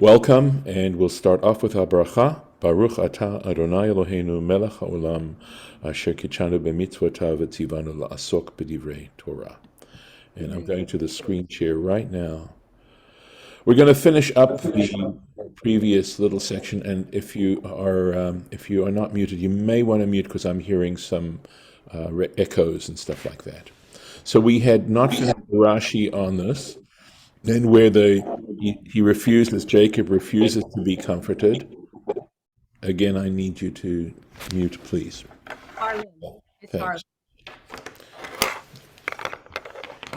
Welcome, and we'll start off with our bracha. Baruch atah Adonai Eloheinu melech haolam asher kitshanu b'mitzvotav v'tzivanu la'asok b'divrei Torah. And I'm going to the screen share right now. We're going to finish up the previous little section, and if you are not muted, you may want to mute because I'm hearing some echoes and stuff like that. So we had not finished Rashi on this. Then where he refuses, Jacob refuses to be comforted. Again, I need you to mute, please. Harlan. It's Thanks.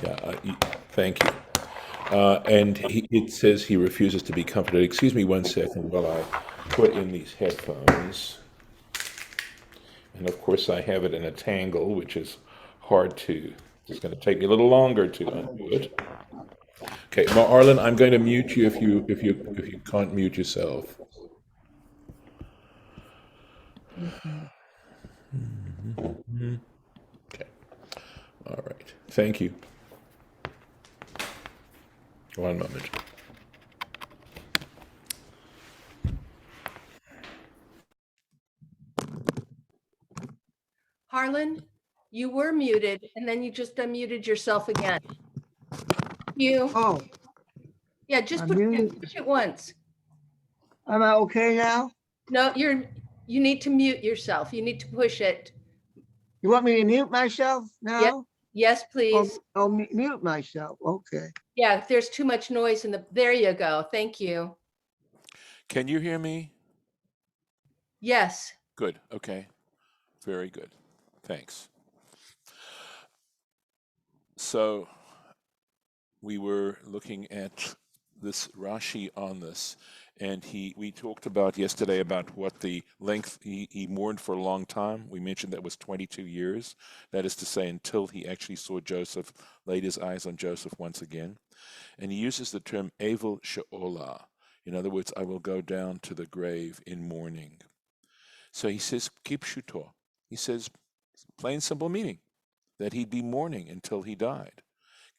Harlan. Yeah, thank you. And it says he refuses to be comforted. Excuse me one second while I put in these headphones. And of course, I have it in a tangle, which is hard to. It's going to take me a little longer to undo it. Okay, Arlen, I'm going to mute you if you can't mute yourself. Okay. All right. Thank you. One moment. Harlan, you were muted and then you just unmuted yourself again. You, Oh, yeah, just I'm push muted. it once. Am I okay now? No, you need to mute yourself. You need to push it. You want me to mute myself now? Yes, please. Oh, mute myself. Okay. Yeah, if there's too much noise there you go. Thank you. Can you hear me? Yes. Good. Okay. Very good. Thanks. So we were looking at this Rashi on this, and we talked about yesterday about what the length he mourned for a long time. We mentioned that was 22 years. That is to say, until he actually saw Joseph, laid his eyes on Joseph once again. And he uses the term Evel She'olah. In other words, I will go down to the grave in mourning. So he says, Kipshuto. He says, plain simple meaning, that he'd be mourning until he died.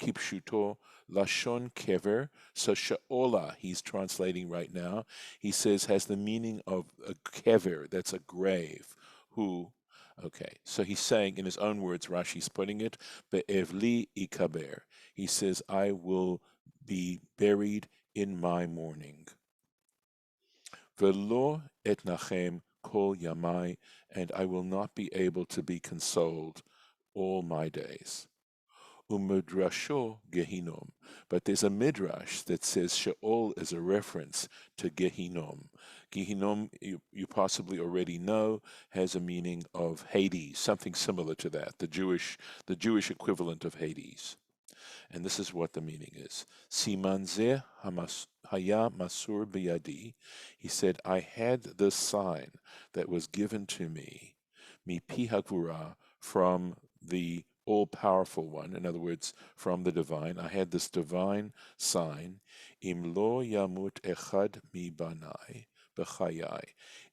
Kipshuto Lashon Kever. So She'olah, he's translating right now, he says has the meaning of a kever, that's a grave. Okay, so he's saying in his own words, Rashi's putting it, Be'evli ikaber. He says, I will be buried in my mourning. Velo etnachem kol yamai, and I will not be able to be consoled all my days. Umidrasho Gehinom. But there's a midrash that says Sheol is a reference to Gehinom. Gehinom, you possibly already know, has a meaning of Hades, something similar to that, the Jewish equivalent of Hades. And this is what the meaning is. Siman zeh haya masur biyadi. He said, I had this sign that was given to me, mi pi hagvura, from the all-powerful one, in other words, from the divine. I had this divine sign, im lo yamut echad mi banai b'chayai.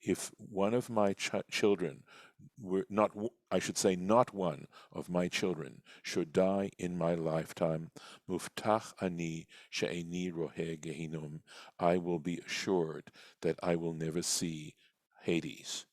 If one of my children were not, I should say, not one of my children should die in my lifetime, muftach ani she'eni rohe gehinom, I will be assured that I will never see Hades.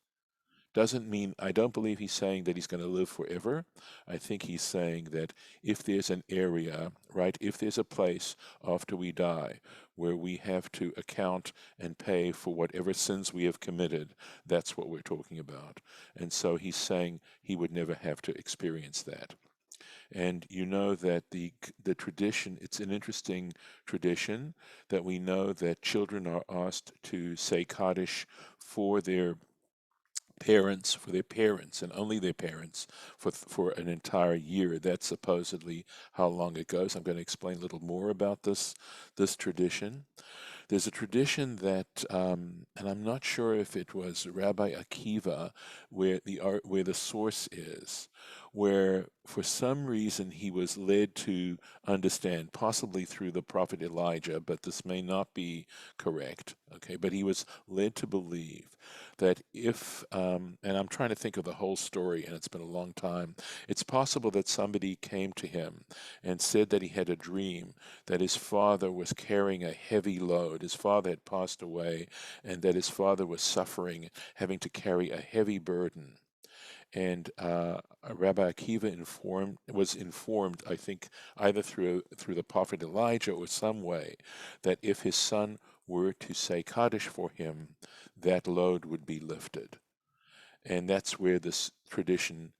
Doesn't mean, I don't believe he's saying that he's going to live forever. I think he's saying that if there's an area, right, if there's a place after we die where we have to account and pay for whatever sins we have committed, that's what we're talking about. And so he's saying he would never have to experience that. And you know that the tradition, it's an interesting tradition that we know that children are asked to say Kaddish for their parents, and only their parents for an entire year. That's supposedly how long it goes. I'm going to explain a little more about this tradition. There's a tradition that, and I'm not sure if it was Rabbi Akiva where the source is, where for some reason he was led to understand, possibly through the prophet Elijah, but this may not be correct, okay, but he was led to believe that if, and I'm trying to think of the whole story, and it's been a long time, it's possible that somebody came to him and said that he had a dream that his father was carrying a heavy load. His father had passed away, and that his father was suffering, having to carry a heavy burden. And Rabbi Akiva was informed, I think, either through the prophet Elijah or some way, that if his son were to say Kaddish for him, that load would be lifted. And that's where this tradition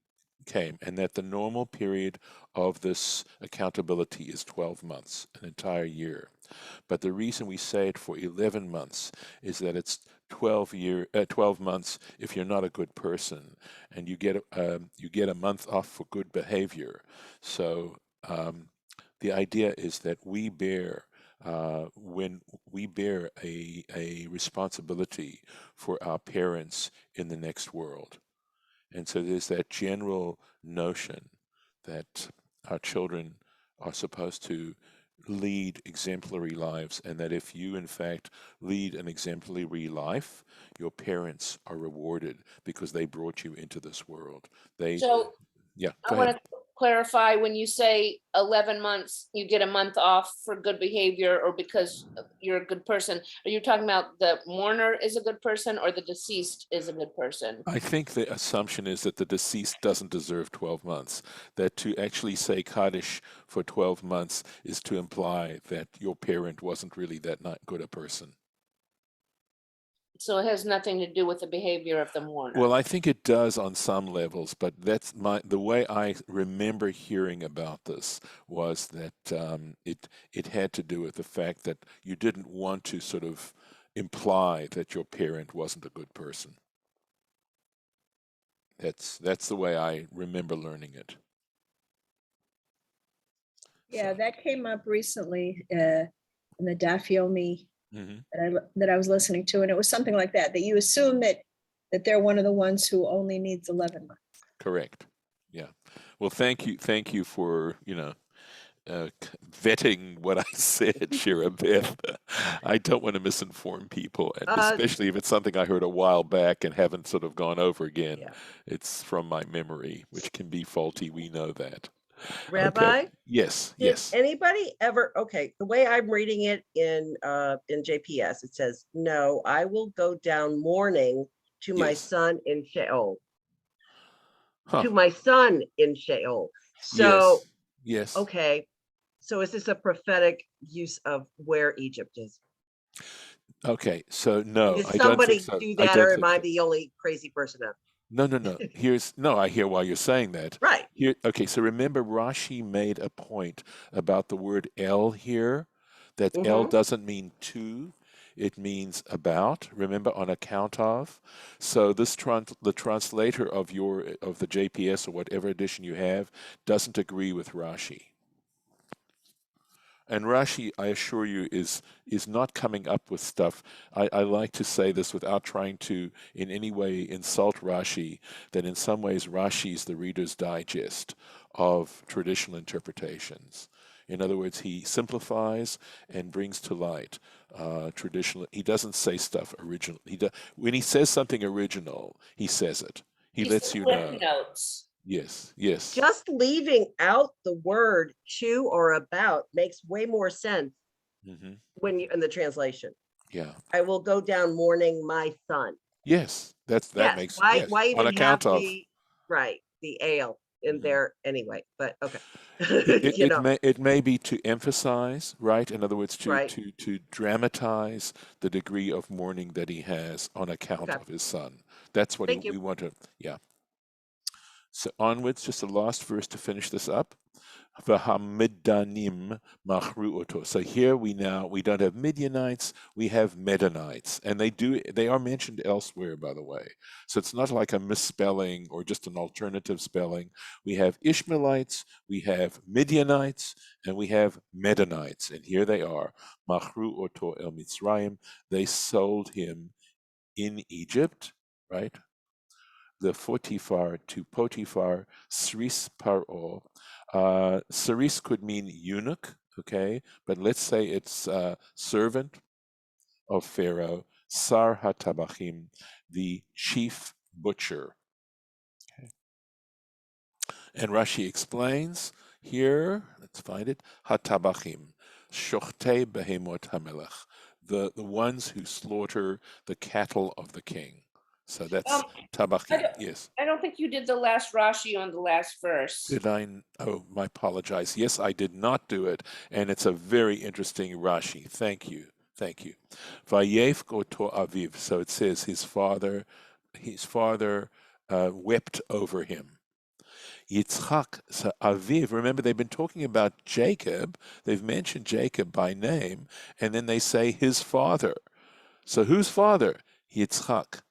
came, and that the normal period of this accountability is 12 months, an entire year. But the reason we say it for 11 months is that it's 12 months if you're not a good person, and you get a month off for good behavior. So the idea is that we bear when we bear a responsibility for our parents in the next world. And so there's that general notion that our children are supposed to lead exemplary lives, and that if you, in fact, lead an exemplary life, your parents are rewarded because they brought you into this world. So Yeah, I go want ahead. to clarify, when you say 11 months, you get a month off for good behavior or because you're a good person. Are you talking about the mourner is a good person or the deceased is a good person? I think the assumption is that the deceased doesn't deserve 12 months, that to actually say Kaddish for 12 months is to imply that your parent wasn't really that not good a person. So it has nothing to do with the behavior of the mourner. Well, I think it does on some levels, but that's the way I remember hearing about this was that it had to do with the fact that you didn't want to sort of imply that your parent wasn't a good person. That's the way I remember learning it. Yeah, So, that came up recently in the Daf Yomi mhm. that I was listening to, and it was something like that you assume that they're one of the ones who only needs 11 months. Correct. Yeah. Well, thank you for vetting what I said, Shira Beth. I don't want to misinform people, and especially if it's something I heard a while back and haven't sort of gone over again. Yeah. It's from my memory, which can be faulty. We know that. Rabbi, Okay. Yes. did Yes. anybody ever, okay, the way I'm reading it in JPS, it says, no, I will go down mourning to my Yes. son in Sheol. Huh. To my son in Sheol. Yes. So, Yes. okay, so is this a prophetic use of where Egypt is? Okay. So no, Did I don't think somebody so. do I that, don't or am think I so. the only crazy person out? No. I hear why you're saying that. Right. Here, okay, so remember Rashi made a point about the word el here, that el Mm-hmm. doesn't mean to, it means about, remember, on account of. So this the translator of the JPS or whatever edition you have doesn't agree with Rashi. And Rashi, I assure you, is not coming up with stuff. I like to say this without trying to in any way insult Rashi, that in some ways Rashi is the Reader's Digest of traditional interpretations. In other words, he simplifies and brings to light traditional. He doesn't say stuff original. When he says something original, he says it. He These lets you cliff know. notes. Yes. Just leaving out the word to or about makes way more sense Hmm. when you in the translation. Yeah. I will go down mourning my son. Yes. That Yes. makes Why yes. On even have account of. the ale in Mhm. there anyway? But okay. It may be to emphasize, right? In other words, Right. to dramatize the degree of mourning that he has on account Okay. of his son. That's what Thank you. we want to, yeah. So onwards, just the last verse to finish this up. V'hamiddanim machru oto. So here we don't have Midianites, we have Medanites, and they are mentioned elsewhere, by the way. So it's not like a misspelling or just an alternative spelling. We have Ishmaelites, we have Midianites, and we have Medanites, and here they are. Machru oto el Mitzrayim. They sold him in Egypt, right? the Potiphar to Potiphar, Sris Paro. Sris could mean eunuch, okay, but let's say it's servant of Pharaoh, Sar HaTabachim, the chief butcher. Okay. And Rashi explains here, let's find it, HaTabachim, Shochtei Behemot HaMelech, the ones who slaughter the cattle of the king. So that's I Tabachim, don't, yes. I don't think you did the last Rashi on the last verse. Did I? Oh, I apologize. Yes, I did not do it, and it's a very interesting Rashi. Thank you, thank you. Vayef oto aviv. So it says his father wept over him. Yitzchak, so aviv. Remember, they've been talking about Jacob. They've mentioned Jacob by name, and then they say his father. So whose father? Yitzchak,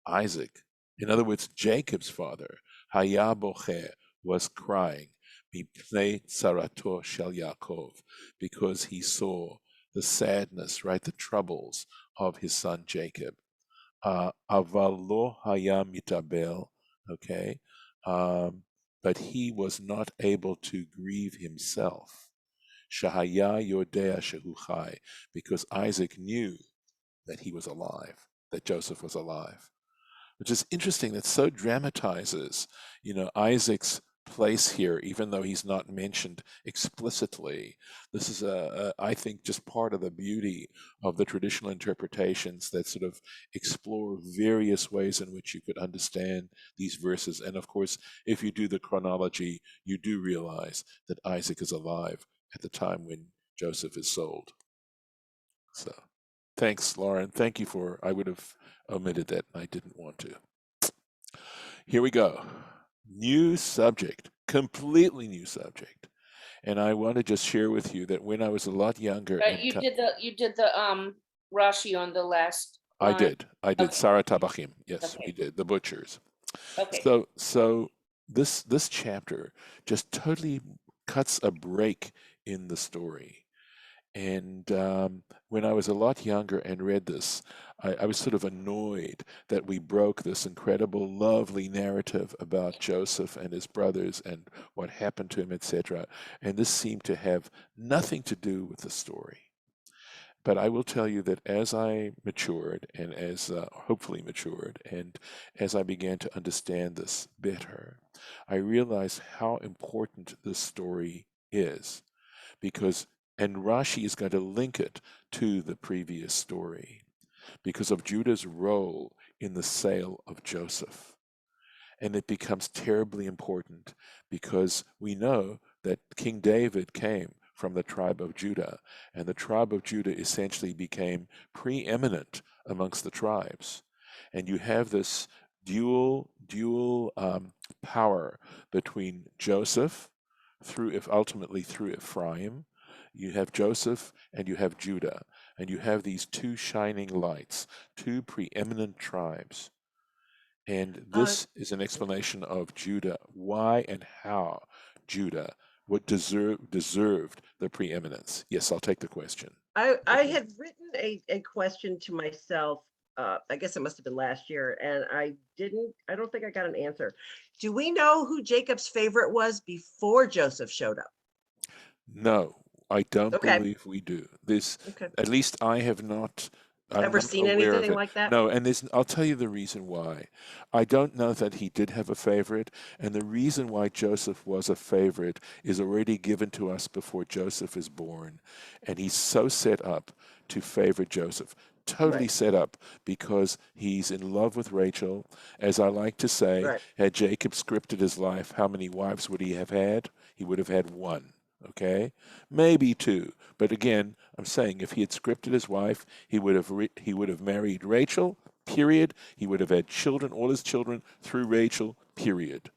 Isaac. In other words, Jacob's father. Haya bocher, was crying, mipnei tzarato shel Yaakov, because he saw the sadness, right, the troubles of his son Jacob. Aval lo haya mitabel, okay, but he was not able to grieve himself. Shahaya yodea shehu chai, because Isaac knew that he was alive, that Joseph was alive. Which is interesting, that so dramatizes, Isaac's place here, even though he's not mentioned explicitly. This is, I think, just part of the beauty of the traditional interpretations that sort of explore various ways in which you could understand these verses. And of course, if you do the chronology, you do realize that Isaac is alive at the time when Joseph is sold. So, thanks, Lauren. Thank you for, I would have omitted that. I didn't want to. Here we go. New subject, completely new subject. And I want to just share with you that when I was a lot younger, But you did the Rashi on the last I line. did Okay. Sarah Tabachim. Yes, Okay. we did, the butchers. Okay. So this chapter just totally cuts a break in the story. And when I was a lot younger and read this, I was sort of annoyed that we broke this incredible, lovely narrative about Joseph and his brothers and what happened to him, etc. And this seemed to have nothing to do with the story. But I will tell you that as I matured, and as hopefully matured, and as I began to understand this better, I realized how important this story is. And Rashi is going to link it to the previous story because of Judah's role in the sale of Joseph. And it becomes terribly important because we know that King David came from the tribe of Judah, and the tribe of Judah essentially became preeminent amongst the tribes. And you have this dual power between Joseph ultimately through Ephraim. You have Joseph and you have Judah, and you have these two shining lights, two preeminent tribes. And this is an explanation of Judah, why and how Judah would deserved the preeminence. Yes, I'll take the question. I Okay. had written a question to myself, I guess it must have been last year, and I don't think I got an answer. Do we know who Jacob's favorite was before Joseph showed up? No, I don't Okay. believe we do. This, Okay. at least I'm Ever not seen aware of anything it. like that? No, and I'll tell you the reason why. I don't know that he did have a favorite, and the reason why Joseph was a favorite is already given to us before Joseph is born, and he's so set up to favor Joseph. Totally Right. set up because he's in love with Rachel. As I like to say, Right. had Jacob scripted his life, how many wives would he have had? He would have had one. Okay, maybe two, but again, I'm saying if he had scripted his wife, he would have married Rachel. Period. He would have had children, all his children through Rachel. Period.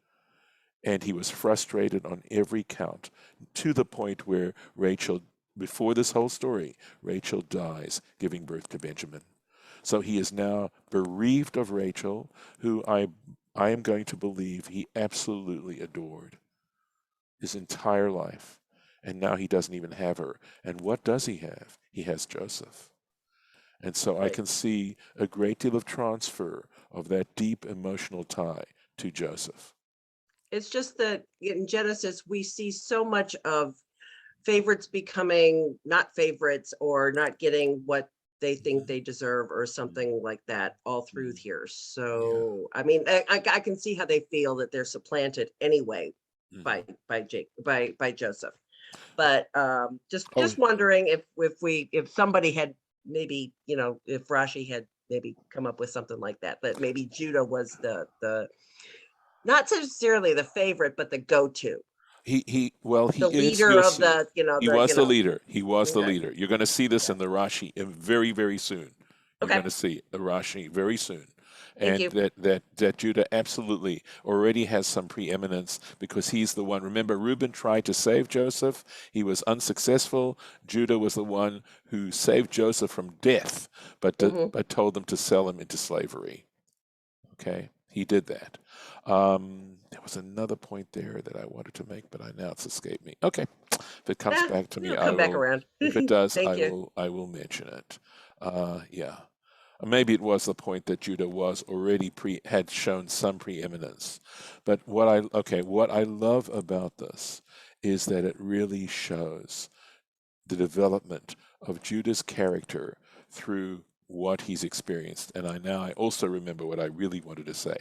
And he was frustrated on every count, to the point where Rachel, before this whole story, Rachel dies, giving birth to Benjamin. So he is now bereaved of Rachel, who I am going to believe he absolutely adored his entire life. And now he doesn't even have her. And what does he have? He has Joseph. And so I Right. can see a great deal of transfer of that deep emotional tie to Joseph. It's just that in Genesis, we see so much of favorites becoming not favorites or not getting what they think they deserve or something like that all through here. So, I mean, I can see how they feel that they're supplanted anyway by Joseph. But just Oh, wondering if somebody had maybe, you know, if Rashi had maybe come up with something like that, but maybe Judah was the not necessarily the favorite, but the go-to, he is, leader you'll of see. the, you know, He was the know. leader. He was the Okay. leader. You're going to see this in the Rashi very, very soon. You're Okay. going to see the Rashi very soon. Thank And you. that Judah absolutely already has some preeminence because he's the one. Remember, Reuben tried to save Joseph. He was unsuccessful. Judah was the one who saved Joseph from death, but told them to sell him into slavery. Okay, he did that. There was another point there that I wanted to make, but now it's escaped me. Okay, if it comes back to me, It'll I come back will. around. If it does, Thank you. I will mention it. Yeah. Maybe it was the point that Judah was already had shown some preeminence. But what I love about this is that it really shows the development of Judah's character through what he's experienced. And I also remember what I really wanted to say.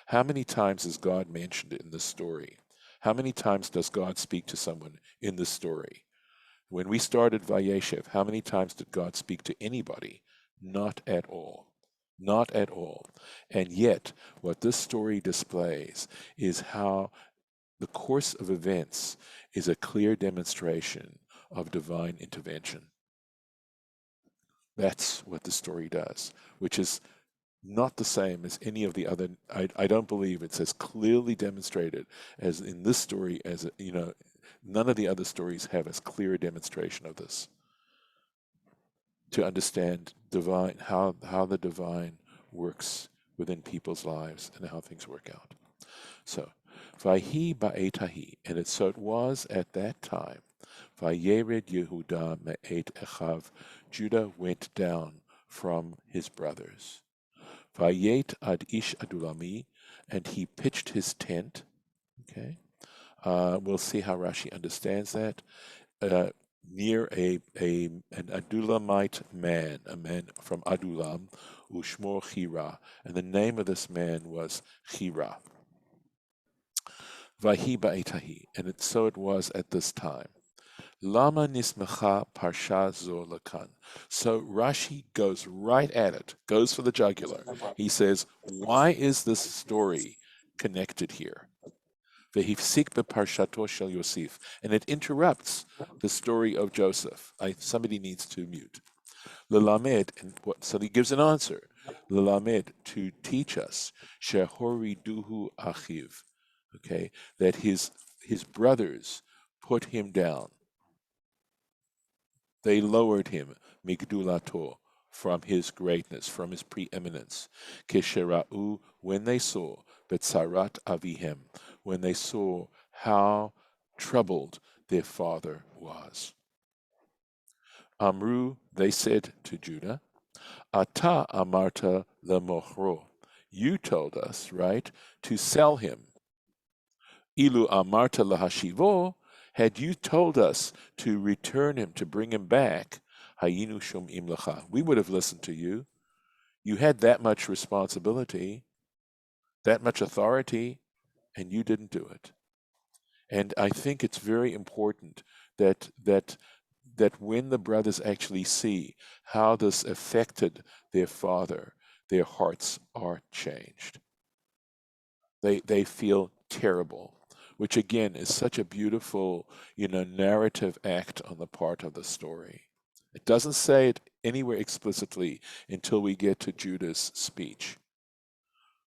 How many times is God mentioned in this story? How many times does God speak to someone in this story? When we started vaYeshev, how many times did God speak to anybody? Not at all. Not at all. And yet, what this story displays is how the course of events is a clear demonstration of divine intervention. That's what the story does, which is not the same as any of the other. I don't believe it's as clearly demonstrated as in this story as, none of the other stories have as clear a demonstration of this. To understand how the divine works within people's lives and how things work out. So, Vahi ba'etahi, and it was at that time. Vayered Yehuda me'et Echav, Judah went down from his brothers. Vayet ad ish adulami, and he pitched his tent. Okay, we'll see how Rashi understands that. Near an Adulamite man, a man from Adulam, Ushmor Chira, and the name of this man was Chira. Vahi ba'etahi, and it was at this time. Lama nismecha parsha zo lakan. So Rashi goes right at it, goes for the jugular. He says, why is this story connected here? Vehifsik beparshato shel Yosef, and it interrupts the story of Joseph. Somebody needs to mute. Lelamed, so he gives an answer. Lelamed, to teach us, shehori duhu achiv, okay, that his brothers put him down. They lowered him, migdulato, from his greatness, from his preeminence. Keshera'u, when they saw, betzarat avihem, when they saw how troubled their father was. Amru, they said to Judah, Ata amarta lemochro, you told us, right, to sell him. Ilu amarta lahashivo, had you told us to return him, to bring him back, hayinu shom'im lecha, we would have listened to you. You had that much responsibility, that much authority, and you didn't do it. And I think it's very important that when the brothers actually see how this affected their father, their hearts are changed. They feel terrible, which again is such a beautiful, narrative act on the part of the story. It doesn't say it anywhere explicitly until we get to Judah's speech.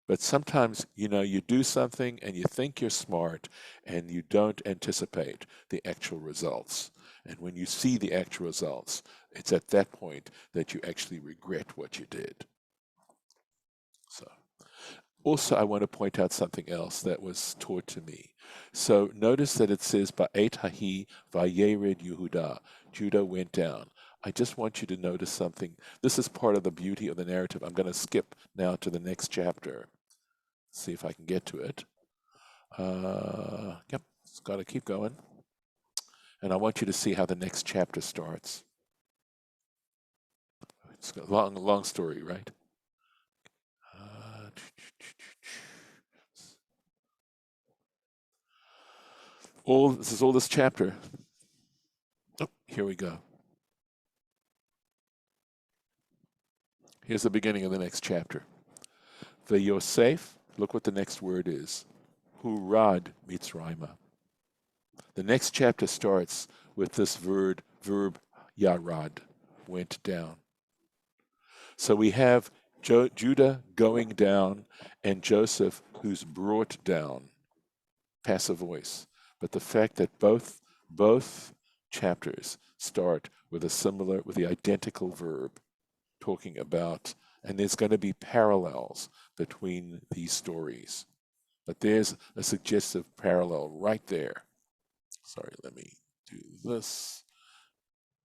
But sometimes, you do something and you think you're smart and you don't anticipate the actual results. And when you see the actual results, it's at that point that you actually regret what you did. So, also, I want to point out something else that was taught to me. So notice that it says, Ba'et hahi vayered Yehuda, Judah went down. I just want you to notice something. This is part of the beauty of the narrative. I'm going to skip now to the next chapter. See if I can get to it. Yep, it's got to keep going. And I want you to see how the next chapter starts. It's a long story, right? This is all this chapter. Oh, here we go. Here's the beginning of the next chapter. vaYosef, look what the next word is. Hurad Mitzrayma. The next chapter starts with this verb yarad, went down. So we have Judah going down and Joseph who's brought down, passive voice. But the fact that both chapters start with the identical verb, talking about, and there's going to be parallels between these stories. But there's a suggestive parallel right there. Sorry, let me do this.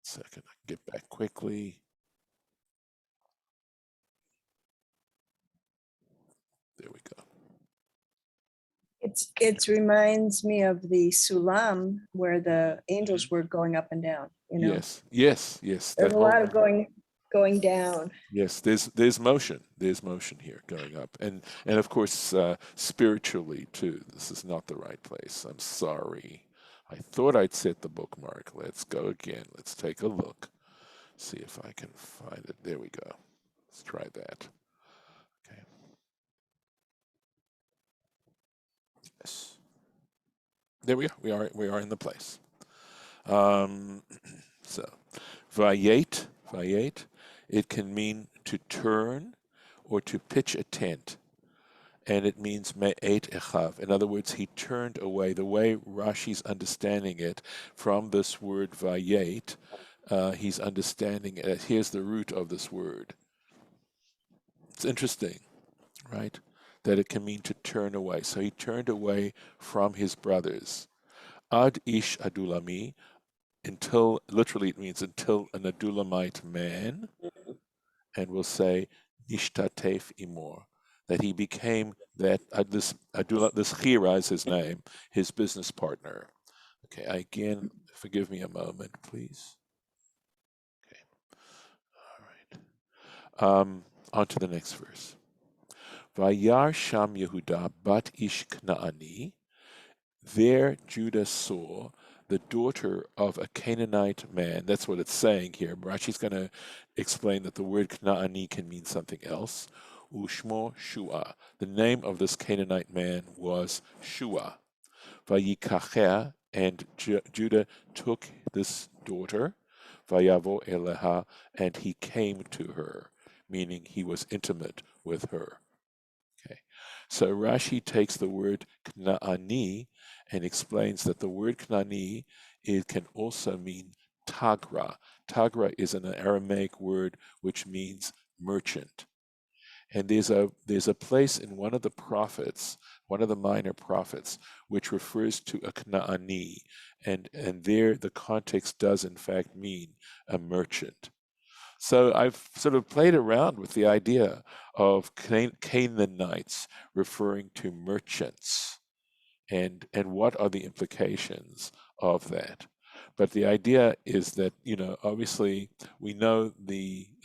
Second, I can get back quickly. There we go. It reminds me of the Sulam where the angels were going up and down, you know. Yes. There's that a lot whole- of going down. Yes, there's motion. There's motion here going up, and of course spiritually too. This is not the right place. I'm sorry. I thought I'd set the bookmark. Let's go again. Let's take a look. See if I can find it. There we go. Let's try that. Okay. Yes. There we are. We are in the place. So, vayet, it can mean to turn or to pitch a tent, and it means me'et echav. In other words, he turned away. The way Rashi's understanding it from this word vayet, he's understanding it. Here's the root of this word. It's interesting, right? That it can mean to turn away. So he turned away from his brothers. Ad ish adulami, literally it means until an adulamite man, and we'll say nishtatef imor, that he became this Chira is his name, his business partner. Okay, again, forgive me a moment, please. Okay, all right. On to the next verse. Vayar Sham Yehuda bat ish Knaani. There Judah saw the daughter of a Canaanite man. That's what it's saying here. Rashi's going to explain that the word Knaani can mean something else. Ushmo Shua. The name of this Canaanite man was Shua. Vayikacheh, and Judah took this daughter, Vayavo Eleha, and he came to her, meaning he was intimate with her. Okay, so Rashi takes the word Knaani and explains that the word Knaani, it can also mean Tagra. Tagra is an Aramaic word which means merchant. And there's a place in one of the prophets, one of the minor prophets, which refers to a Knaani, and there the context does in fact mean a merchant. So I've sort of played around with the idea of Canaanites referring to merchants, and what are the implications of that. But the idea is that, obviously we know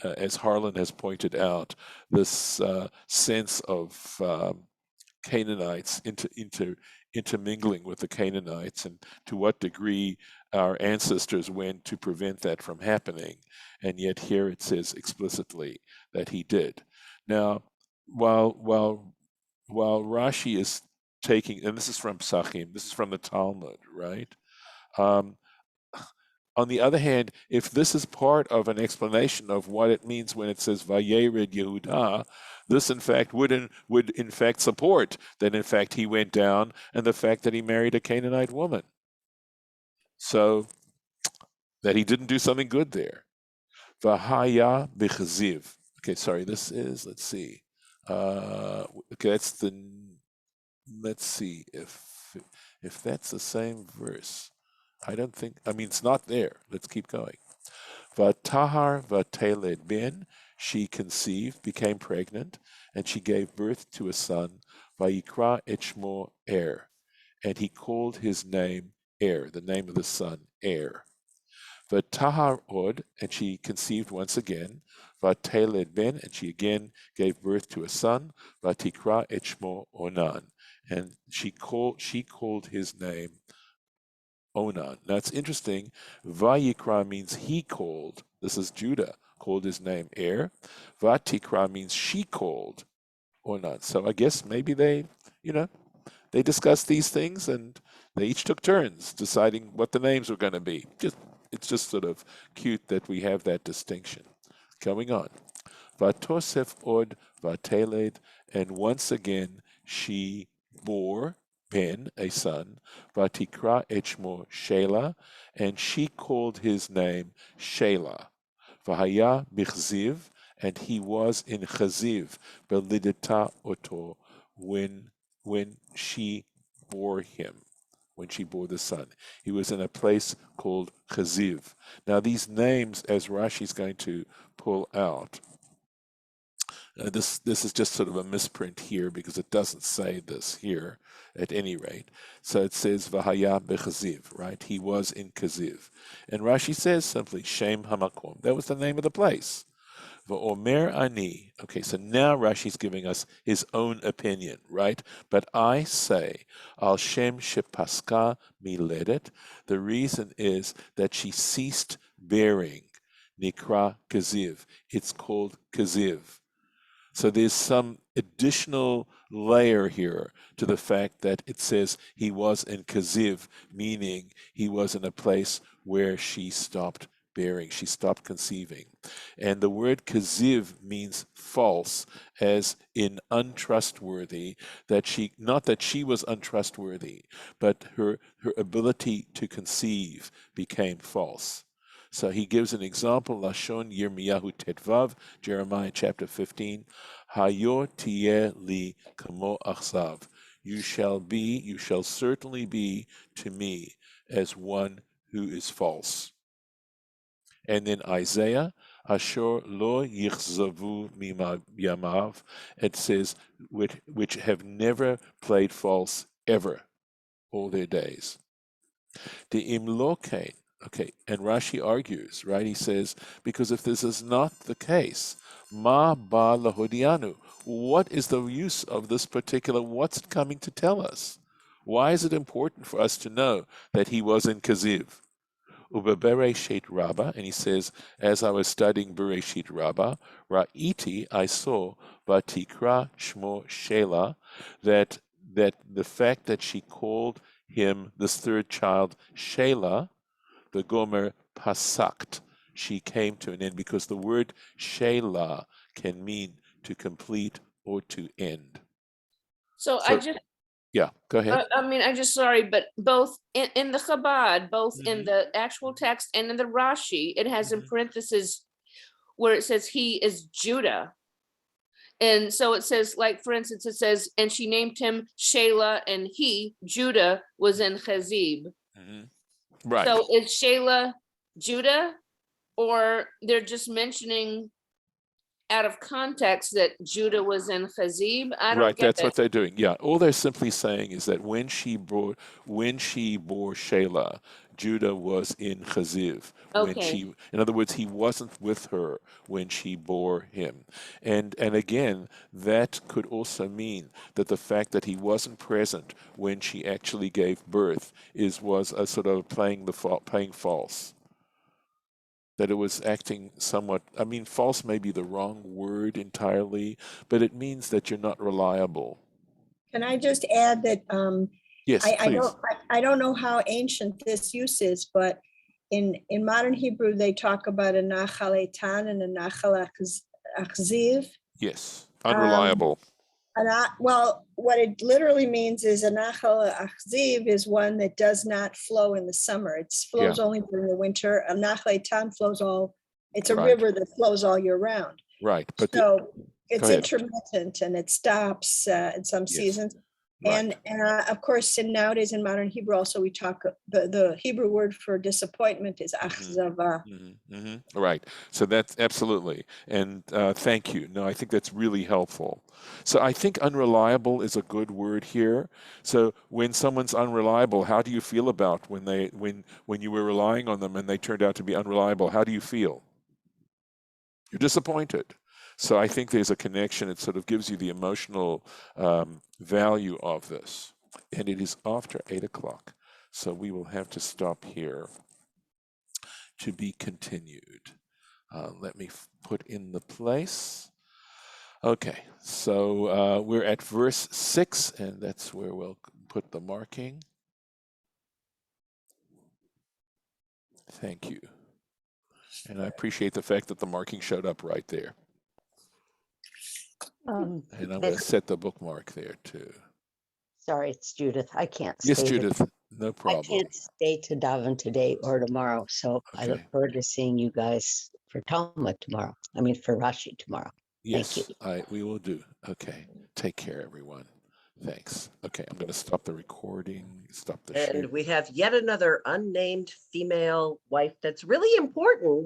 as Harlan has pointed out, this sense of Canaanites intermingling with the Canaanites, and to what degree our ancestors went to prevent that from happening. And yet here it says explicitly that he did. Now, while Rashi is taking, and this is from Psachim, this is from the Talmud, right? On the other hand, if this is part of an explanation of what it means when it says Vayered Yehuda, this in fact would in fact support that in fact he went down, and the fact that he married a Canaanite woman. So that he didn't do something good there. Vahaya b'chaziv. Okay, sorry, this is, let's see. Okay, let's see if that's the same verse. I don't think, it's not there. Let's keep going. Vatahar vateled ben, she conceived, became pregnant, and she gave birth to a son, Vayikra et shmo Er, and he called his name Er, the name of the son, Er. Vatahar od, and she conceived once again, Vateled ben, and she again gave birth to a son, Vatikra et shmo Onan, and she called his name Onan. Now it's interesting. Vayikra means he called. This is Judah called his name Er. Vatikra means she called Onan. So I guess maybe they discussed these things and they each took turns deciding what the names were going to be. It's just sort of cute that we have that distinction. Going on. Vatosef od vateled, and once again she bore Ben, a son, Vatikra et shmo Shelah, and she called his name Shelah. Vahaya bichziv, and he was in Chaziv, belidata oto, when she bore him, when she bore the son. He was in a place called Chaziv. Now these names, as Rashi is going to pull out, this is just sort of a misprint here because it doesn't say this here at any rate. So it says Vahaya bechaziv, right? He was in Kaziv. And Rashi says simply Shem Hamakom. That was the name of the place. Va'omer ani. Okay, so now Rashi's giving us his own opinion, right? But I say, Al Shem Shepaska Miledet. The reason is that she ceased bearing. Nikra Kaziv. It's called Kaziv. So there's some additional layer here to the fact that it says he was in Kaziv, meaning he was in a place where she stopped bearing, she stopped conceiving. And the word Kaziv means false, as in untrustworthy, not that she was untrustworthy, but her ability to conceive became false. So he gives an example, Lashon Yirmiyahu Tetvav, Jeremiah chapter 15, Hayo tiyeh li kamo achsav. You shall certainly be to me as one who is false. And then Isaiah, Ashor lo yichzavu yamav, it says, which have never played false ever, all their days. The imlokein. Okay, and Rashi argues, right? He says, because if this is not the case, ma ba lahodianu, what is the use of this particular, what's it coming to tell us? Why is it important for us to know that he was in Kaziv? Ubebereshit Rabbah, and he says, as I was studying Bereshit Rabbah, Ra'iti, I saw, Vatikra Shmo Shelah, that the fact that she called him, this third child, Shelah, the Gomer Pasakt, she came to an end, because the word Shelah can mean to complete or to end. So Yeah, go ahead. I just sorry, but both in the Chabad, both in the actual text and in the Rashi, it has in parentheses where it says he is Judah. And so it says, like, for instance, it says, and she named him Shelah, and he, Judah, was in Chazib. Right. So is Shelah Judah, or they're just mentioning out of context that Judah was in Chazib? I don't Right, get that's that. what they're doing. Yeah, all they're simply saying is that when she bore Shelah, Judah was in Chaziv. Okay. In other words, he wasn't with her when she bore him. And again, that could also mean that the fact that he wasn't present when she actually gave birth was a sort of playing false. That it was acting somewhat, false may be the wrong word entirely, but it means that you're not reliable. Can I just add that Yes, please. I don't know how ancient this use is, but in modern Hebrew, they talk about a nachal eitan and a nachal achziv. Yes, unreliable. Well, what it literally means is a nachal achziv is one that does not flow in the summer. It flows only during the winter. A nachal eitan flows it's a river that flows all year round. Right, but so it's intermittent and it stops in some seasons. And of course, in nowadays in modern Hebrew also, we talk, the Hebrew word for disappointment is achzava. Right. So that's absolutely. And thank you. No, I think that's really helpful. So I think unreliable is a good word here. So when someone's unreliable, how do you feel about when you were relying on them and they turned out to be unreliable? How do you feel? You're disappointed. So I think there's a connection. It sort of gives you the emotional value of this. And it is after 8 o'clock. So we will have to stop here. To be continued. Let me put in the place. Okay, so we're at verse 6, and that's where we'll put the marking. Thank you. And I appreciate the fact that the marking showed up right there. And I'm going to set the bookmark there too. Sorry, it's Judith. I can't Yes, stay. Judith, no I problem. can't stay to daven today or tomorrow, so I look Okay. forward to seeing you guys for Talmud tomorrow. I mean, for Rashi tomorrow. Thank you. Yes, we will do. Okay, take care, everyone. Thanks. Okay, I'm going to stop the recording, stop the share. And we have yet another unnamed female wife that's really important